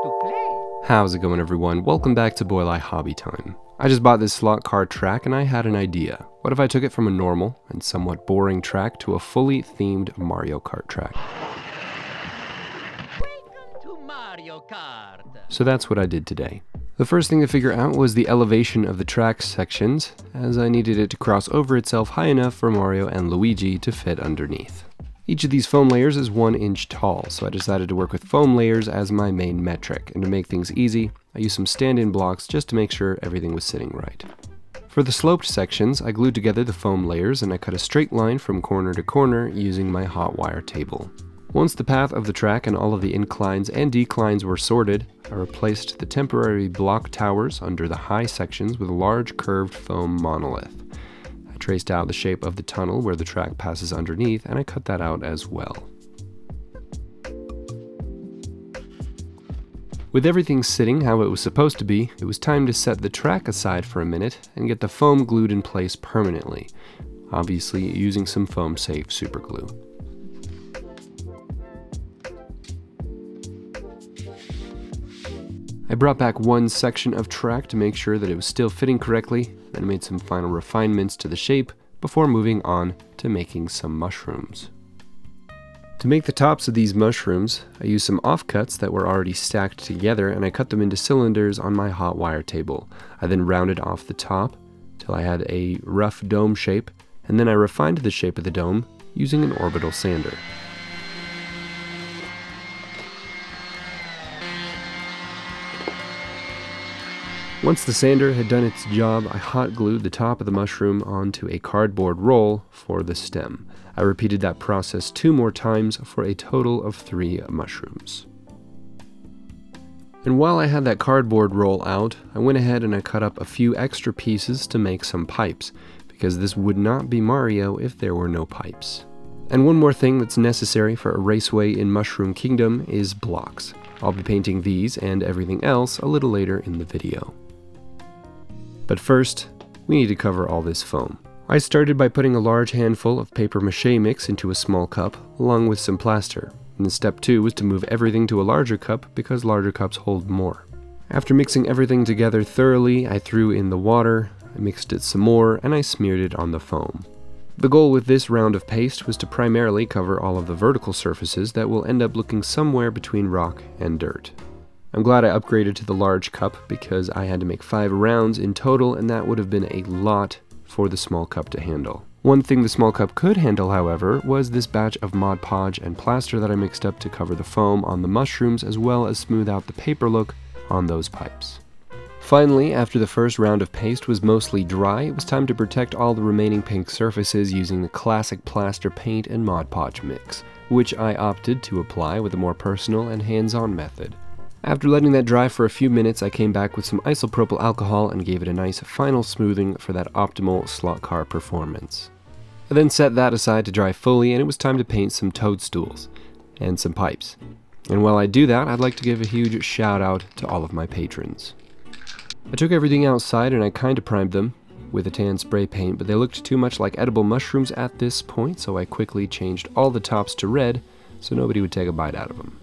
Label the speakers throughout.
Speaker 1: to play.
Speaker 2: How's it going, everyone? Welcome back to Boylai Hobby Time. I just bought this slot car track and I had an idea. What if I took it from a normal and somewhat boring track to a fully themed Mario Kart track?
Speaker 1: Welcome to Mario Kart.
Speaker 2: So that's what I did today. The first thing to figure out was the elevation of the track sections, as I needed it to cross over itself high enough for Mario and Luigi to fit underneath. Each of these foam layers is 1 inch tall, so I decided to work with foam layers as my main metric, and to make things easy, I used some stand-in blocks just to make sure everything was sitting right. For the sloped sections, I glued together the foam layers and I cut a straight line from corner to corner using my hot wire table. Once the path of the track and all of the inclines and declines were sorted, I replaced the temporary block towers under the high sections with a large curved foam monolith. I traced out the shape of the tunnel where the track passes underneath, and I cut that out as well. With everything sitting how it was supposed to be, it was time to set the track aside for a minute and get the foam glued in place permanently, obviously using some foam-safe superglue. I brought back one section of track to make sure that it was still fitting correctly, then made some final refinements to the shape before moving on to making some mushrooms. To make the tops of these mushrooms, I used some offcuts that were already stacked together and I cut them into cylinders on my hot wire table. I then rounded off the top till I had a rough dome shape, and then I refined the shape of the dome using an orbital sander. Once the sander had done its job, I hot glued the top of the mushroom onto a cardboard roll for the stem. I repeated that process 2 more times for a total of 3 mushrooms. And while I had that cardboard roll out, I went ahead and I cut up a few extra pieces to make some pipes, because this would not be Mario if there were no pipes. And one more thing that's necessary for a raceway in Mushroom Kingdom is blocks. I'll be painting these and everything else a little later in the video. But first, we need to cover all this foam. I started by putting a large handful of paper mache mix into a small cup, along with some plaster. And step 2 was to move everything to a larger cup because larger cups hold more. After mixing everything together thoroughly, I threw in the water, I mixed it some more, and I smeared it on the foam. The goal with this round of paste was to primarily cover all of the vertical surfaces that will end up looking somewhere between rock and dirt. I'm glad I upgraded to the large cup because I had to make 5 rounds in total, and that would have been a lot for the small cup to handle. One thing the small cup could handle, however, was this batch of Mod Podge and plaster that I mixed up to cover the foam on the mushrooms as well as smooth out the paper look on those pipes. Finally, after the first round of paste was mostly dry, it was time to protect all the remaining pink surfaces using the classic plaster paint and Mod Podge mix, which I opted to apply with a more personal and hands-on method. After letting that dry for a few minutes, I came back with some isopropyl alcohol and gave it a nice final smoothing for that optimal slot car performance. I then set that aside to dry fully, and it was time to paint some toadstools and some pipes. And while I do that, I'd like to give a huge shout out to all of my patrons. I took everything outside and I kinda primed them with a tan spray paint, but they looked too much like edible mushrooms at this point, so I quickly changed all the tops to red so nobody would take a bite out of them.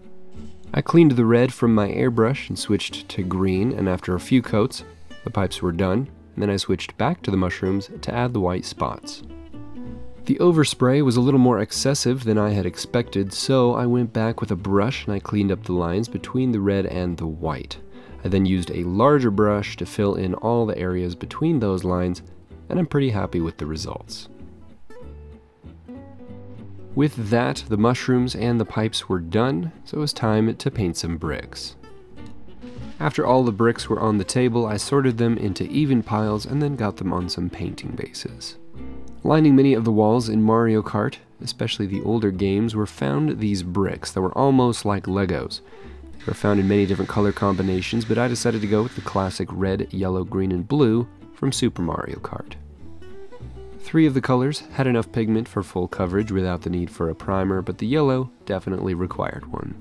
Speaker 2: I cleaned the red from my airbrush and switched to green, and after a few coats, the pipes were done, and then I switched back to the mushrooms to add the white spots. The overspray was a little more excessive than I had expected, so I went back with a brush and I cleaned up the lines between the red and the white. I then used a larger brush to fill in all the areas between those lines, and I'm pretty happy with the results. With that, the mushrooms and the pipes were done, so it was time to paint some bricks. After all the bricks were on the table, I sorted them into even piles and then got them on some painting bases. Lining many of the walls in Mario Kart, especially the older games, were found these bricks that were almost like Legos. They were found in many different color combinations, but I decided to go with the classic red, yellow, green, and blue from Super Mario Kart. 3 of the colors had enough pigment for full coverage without the need for a primer, but the yellow definitely required one.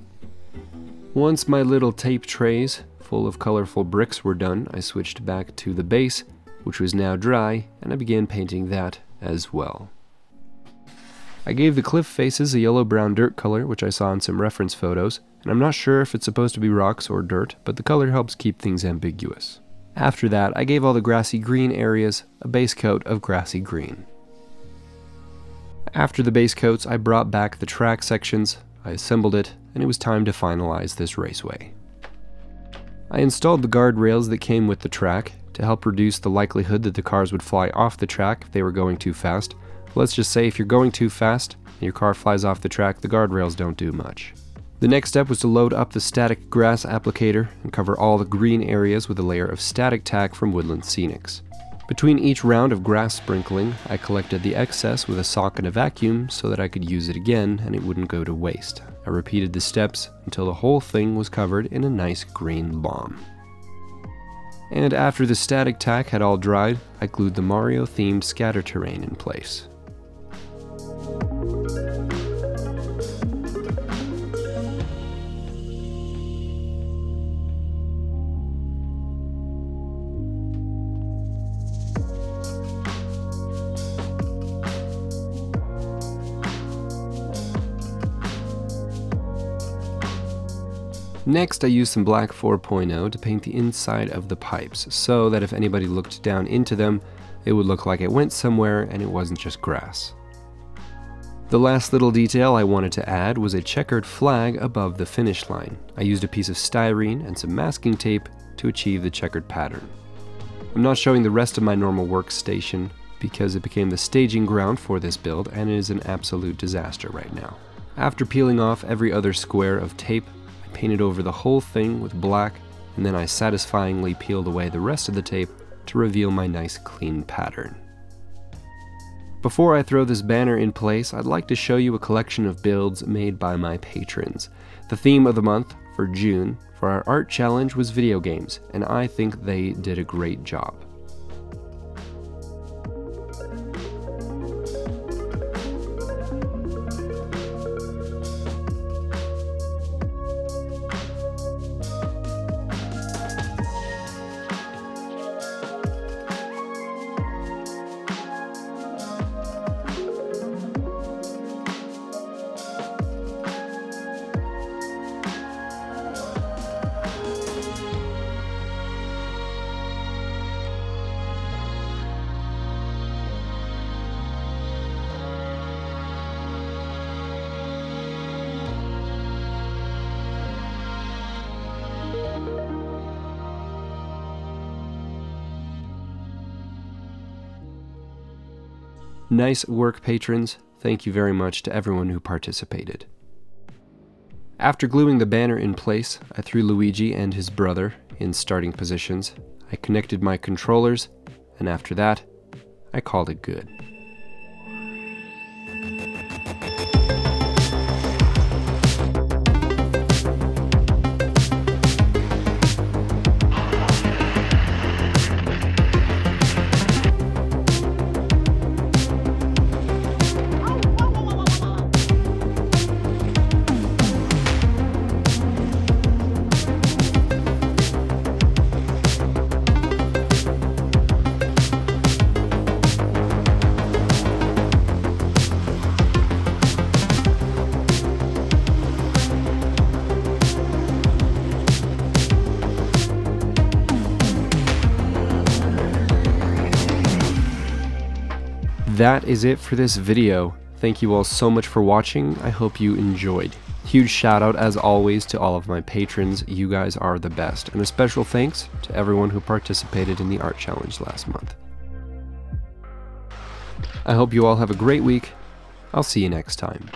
Speaker 2: Once my little tape trays full of colorful bricks were done, I switched back to the base, which was now dry, and I began painting that as well. I gave the cliff faces a yellow-brown dirt color, which I saw in some reference photos, and I'm not sure if it's supposed to be rocks or dirt, but the color helps keep things ambiguous. After that, I gave all the grassy green areas a base coat of grassy green. After the base coats, I brought back the track sections, I assembled it, and it was time to finalize this raceway. I installed the guardrails that came with the track to help reduce the likelihood that the cars would fly off the track if they were going too fast. Let's just say if you're going too fast and your car flies off the track, the guardrails don't do much. The next step was to load up the static grass applicator and cover all the green areas with a layer of static tack from Woodland Scenics. Between each round of grass sprinkling, I collected the excess with a sock and a vacuum so that I could use it again and it wouldn't go to waste. I repeated the steps until the whole thing was covered in a nice green lawn. And after the static tack had all dried, I glued the Mario-themed scatter terrain in place. Next, I used some black 4.0 to paint the inside of the pipes, so that if anybody looked down into them, it would look like it went somewhere and it wasn't just grass. The last little detail I wanted to add was a checkered flag above the finish line. I used a piece of styrene and some masking tape to achieve the checkered pattern. I'm not showing the rest of my normal workstation because it became the staging ground for this build and it is an absolute disaster right now. After peeling off every other square of tape, painted over the whole thing with black, and then I satisfyingly peeled away the rest of the tape to reveal my nice clean pattern. Before I throw this banner in place, I'd like to show you a collection of builds made by my patrons. The theme of the month for June for our art challenge was video games, and I think they did a great job. Nice work, patrons. Thank you very much to everyone who participated. After gluing the banner in place, I threw Luigi and his brother in starting positions. I connected my controllers, and after that, I called it good. That is it for this video. Thank you all so much for watching. I hope you enjoyed. Huge shout out as always to all of my patrons. You guys are the best. And a special thanks to everyone who participated in the art challenge last month. I hope you all have a great week. I'll see you next time.